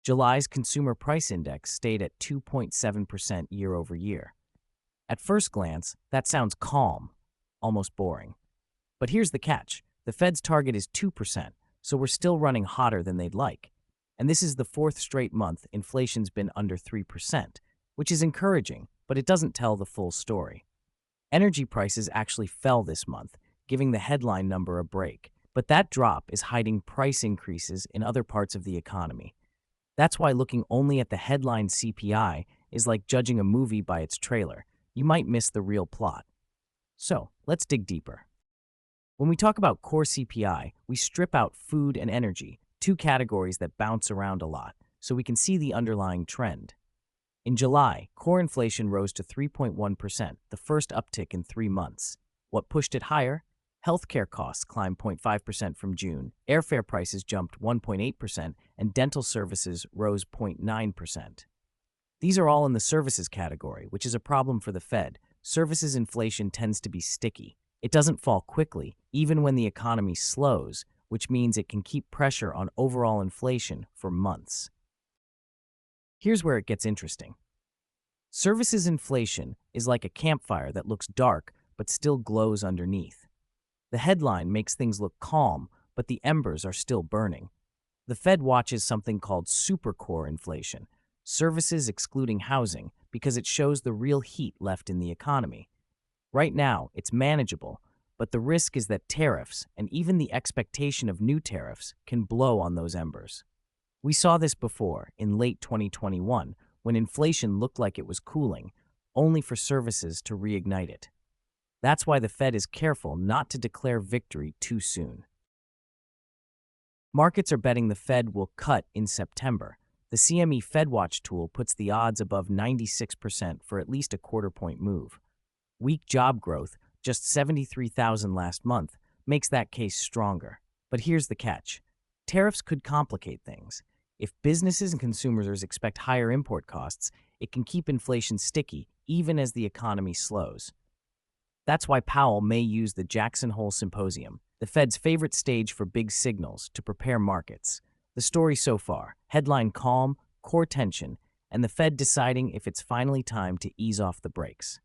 July's consumer price index stayed at 2.7% year over year. At first glance, that sounds calm, almost boring. But here's the catch. The Fed's target is 2%, so we're still running hotter than they'd like. And this is the fourth straight month inflation's been under 3%, which is encouraging, but it doesn't tell the full story. Energy prices actually fell this month, giving the headline number a break. But that drop is hiding price increases in other parts of the economy. That's why looking only at the headline CPI is like judging a movie by its trailer. You might miss the real plot. So, let's dig deeper. When we talk about core CPI, we strip out food and energy, two categories that bounce around a lot, so we can see the underlying trend. In July, core inflation rose to 3.1%, the first uptick in 3 months. What pushed it higher? Healthcare costs climbed 0.5% from June, airfare prices jumped 1.8%, and dental services rose 0.9%. These are all in the services category, which is a problem for the Fed. Services inflation tends to be sticky. It doesn't fall quickly, even when the economy slows, which means it can keep pressure on overall inflation for months. Here's where it gets interesting. Services inflation is like a campfire that looks dark but still glows underneath. The headline makes things look calm, but the embers are still burning. The Fed watches something called Supercore inflation, services excluding housing, because it shows the real heat left in the economy. Right now, it's manageable, but the risk is that tariffs, and even the expectation of new tariffs, can blow on those embers. We saw this before, in late 2021, when inflation looked like it was cooling, only for services to reignite it. That's why the Fed is careful not to declare victory too soon. Markets are betting the Fed will cut in September. The CME FedWatch tool puts the odds above 96% for at least a quarter-point move. Weak job growth, just 73,000 last month, makes that case stronger. But here's the catch. Tariffs could complicate things. If businesses and consumers expect higher import costs, it can keep inflation sticky even as the economy slows. That's why Powell may use the Jackson Hole Symposium, the Fed's favorite stage for big signals, to prepare markets. The story so far: headline calm, core tension, and the Fed deciding if it's finally time to ease off the brakes.